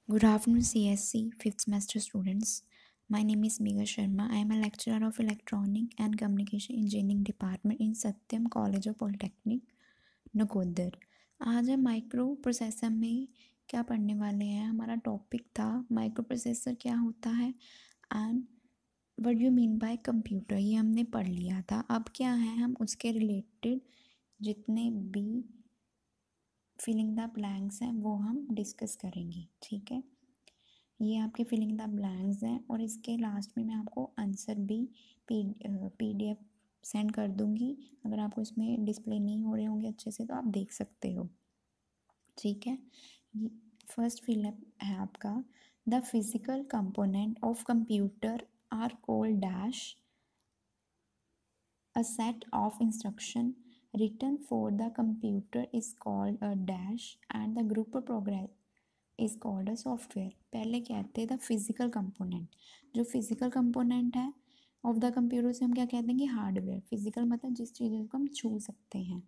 Good afternoon, CSC 5th semester students. My name is Megha Sharma. I am a lecturer of Electronic and Communication Engineering Department in Satyam College of Polytechnic, Nakodar. आज हम micro processor में क्या पढ़ने वाले हैं। हमारा topic था micro processor क्या होता है and what you mean by computer. ये हमने पढ़ लिया था। अब क्या है, हम उसके रिलेटेड जितने भी फिलिंग द ब्लैंक्स हैं वो हम डिस्कस करेंगे। ठीक है, ये आपके फिलिंग द ब्लैंक्स हैं और इसके लास्ट में मैं आपको आंसर भी PDF सेंड कर दूंगी। अगर आपको इसमें डिस्प्ले नहीं हो रहे होंगे अच्छे से तो आप देख सकते हो। ठीक है, फर्स्ट फिलअप है आपका, the physical component of computer are called dash a set of instruction written for the computer is called a dash and the group of program is called a software। पहले कहते हैं the physical component, जो physical component है of the computer से हम क्या कह देंगे, हार्डवेयर। फिजिकल मतलब जिस चीज़ को हम छू सकते हैं।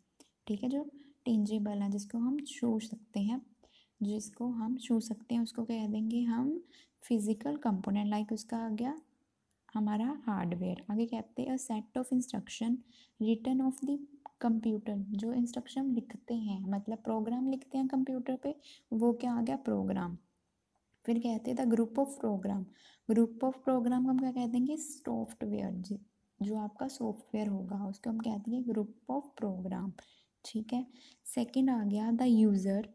ठीक है, जो टेंजिबल है, जिसको हम छू सकते हैं, उसको कह देंगे हम फिजिकल कंपोनेंट। लाइक उसका आ गया हमारा हार्डवेयर। आगे कहते हैं set of instruction written of the computer, जो इंस्ट्रक्शन लिखते हैं मतलब प्रोग्राम लिखते हैं कंप्यूटर पे, वो क्या आ गया, प्रोग्राम। फिर कहते हैं the group of program. Group of program हम क्या कह देंगे, सॉफ्टवेयर। जो आपका सॉफ्टवेयर होगा उसको हम कहते हैं ग्रुप ऑफ प्रोग्राम। ठीक है, सेकंड आ गया the user,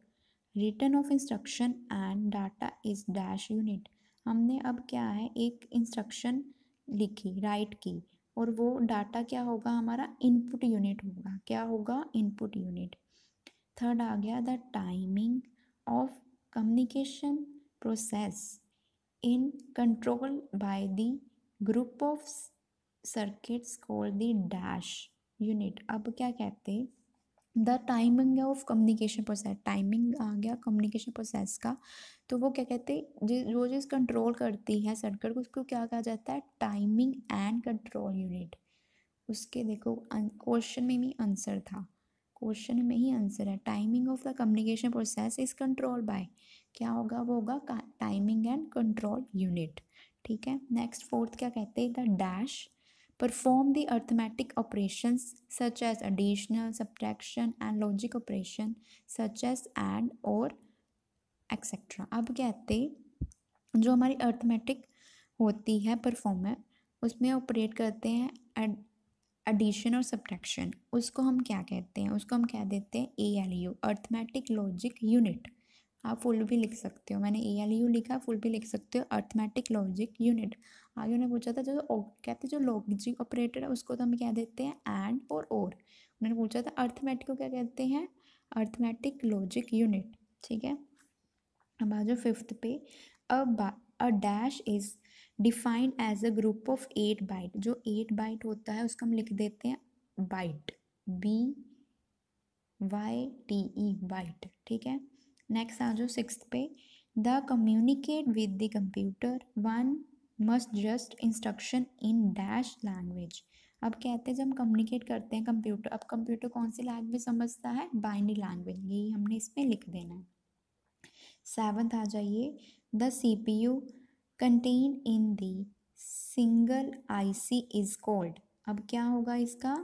written of instruction and data is dash unit. हमने अब क्या है, एक इंस्ट्रक्शन लिखी, राइट की, और वो डाटा क्या होगा, हमारा इनपुट यूनिट होगा। क्या होगा, इनपुट यूनिट। थर्ड आ गया the timing of communication process in control by the group of circuits called the dash unit. अब क्या कहते हैं, the timing of communication process. Timing आ गया कम्युनिकेशन प्रोसेस का, तो वो क्या कहते हैं, जो चीज़ कंट्रोल करती है सर्किट को, उसको क्या कहा जाता है, टाइमिंग एंड कंट्रोल यूनिट। उसके देखो क्वेश्चन में भी आंसर था, क्वेश्चन में ही आंसर है, timing of the communication process is control by, क्या होगा, वो होगा टाइमिंग एंड कंट्रोल यूनिट। ठीक है, नेक्स्ट फोर्थ क्या कहते हैं, the dash perform the arithmetic operations such as additional, subtraction and logic operation such as add or etc। अब कहते जो हमारी अर्थमेटिक होती है परफॉर्मर, उसमें ऑपरेट करते हैं एडिशन और सब्ट्रैक्शन, उसको हम क्या कहते हैं, उसको हम कह देते हैं ALU, अर्थमेटिक लॉजिक यूनिट। आप फुल भी लिख सकते हो, मैंने ALU लिखा, फुल भी लिख सकते हो, अर्थमेटिक लॉजिक यूनिट। आगे उन्होंने पूछा था जो कहते हैं जो लॉजिक ऑपरेटर है उसको तो हम क्या देते हैं, एंड और उन्होंने पूछा था अर्थमेटिक को क्या कहते हैं, अर्थमेटिक लॉजिक यूनिट। ठीक है, अब आ जाओ फिफ्थ पे, a dash is defined as a group of 8 byte. जो 8 बाइट होता है उसको हम लिख देते हैं बाइट, BYTE, बाइट। ठीक है, नेक्स्ट आ जाओ सिक्स्थ पे, the communicate with the computer one must just instruction in dash language. अब कहते हैं जब हम कम्युनिकेट करते हैं कंप्यूटर, अब कंप्यूटर कौन सी लैंग्वेज समझता है, बाइनरी लैंग्वेज, यही हमने इसमें लिख देना है। सेवंथ आ जाइए, the CPU contain in the single IC is called. अब क्या होगा इसका,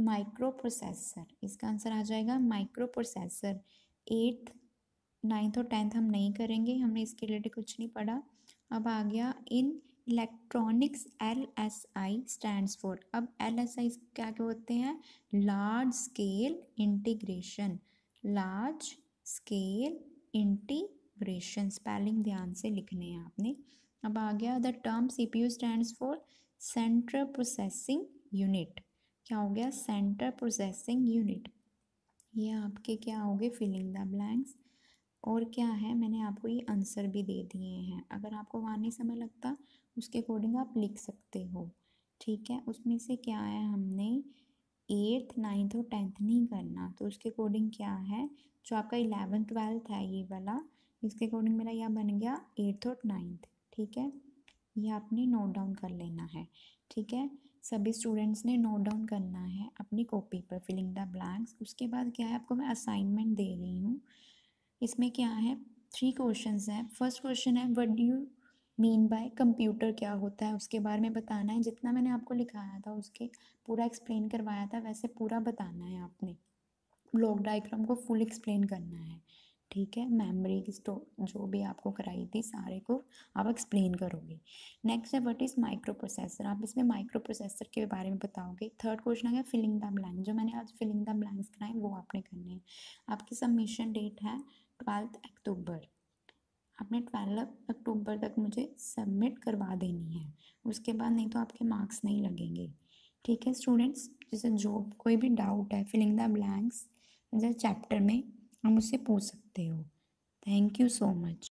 माइक्रो प्रोसेसर। इसका आंसर आ जाएगा माइक्रो प्रोसेसर। 8th 9th और 10th हम नहीं करेंगे, हमने इसके रिलेटेड कुछ नहीं पढ़ा। अब आ गया in electronics LSI stands for. अब LSI क्या क्या होते हैं, large scale integration, large scale integration, spelling ध्यान से लिखने हैं आपने। अब आ गया the term CPU stands for central processing unit. क्या हो गया, सेंट्रल प्रोसेसिंग यूनिट। ये आपके क्या हो गए, फिलिंग द ब्लैंक्स। और क्या है, मैंने आपको ये आंसर भी दे दिए हैं, अगर आपको वहाँ नहीं समय लगता उसके अकॉर्डिंग आप लिख सकते हो। ठीक है, उसमें से क्या है, हमने 8th 9th और 10th नहीं करना, तो उसके अकॉर्डिंग क्या है, जो आपका 11th 12th है ये वाला, इसके अकॉर्डिंग मेरा यह बन गया 8th और 9th। ठीक है, ये आपने नोट डाउन कर लेना है। ठीक है, सभी स्टूडेंट्स ने नोट डाउन करना है अपनी कॉपी पर, फिलिंग द ब्लैंक्स। उसके बाद क्या है, आपको मैं असाइनमेंट दे रही हूँ। इसमें क्या है, 3 क्वेश्चंस हैं। फर्स्ट क्वेश्चन है what do you mean by computer, क्या होता है उसके बारे में बताना है। जितना मैंने आपको लिखाया था उसके पूरा एक्सप्लेन करवाया था वैसे पूरा बताना है आपने। ब्लॉक डायग्राम को फुल एक्सप्लेन करना है, ठीक है। मेमोरी की जो भी आपको कराई थी सारे को आप एक्सप्लेन करोगे। नेक्स्ट है व्हाट इज़ माइक्रो प्रोसेसर, आप इसमें माइक्रो प्रोसेसर के बारे में बताओगे। थर्ड क्वेश्चन है फिलिंग द ब्लैंक, जो मैंने आज फिलिंग द ब्लैंक्स कराए वो आपने करने हैं। आपकी सबमिशन डेट है 12 अक्टूबर, आपने 12 अक्टूबर तक मुझे सबमिट करवा देनी है, उसके बाद नहीं तो आपके मार्क्स नहीं लगेंगे, ठीक है स्टूडेंट्स। जैसे जो कोई भी डाउट है फिलिंग द ब्लैंक्स जैसे चैप्टर में आप मुझसे पूछ सकते हो। Thank you so much.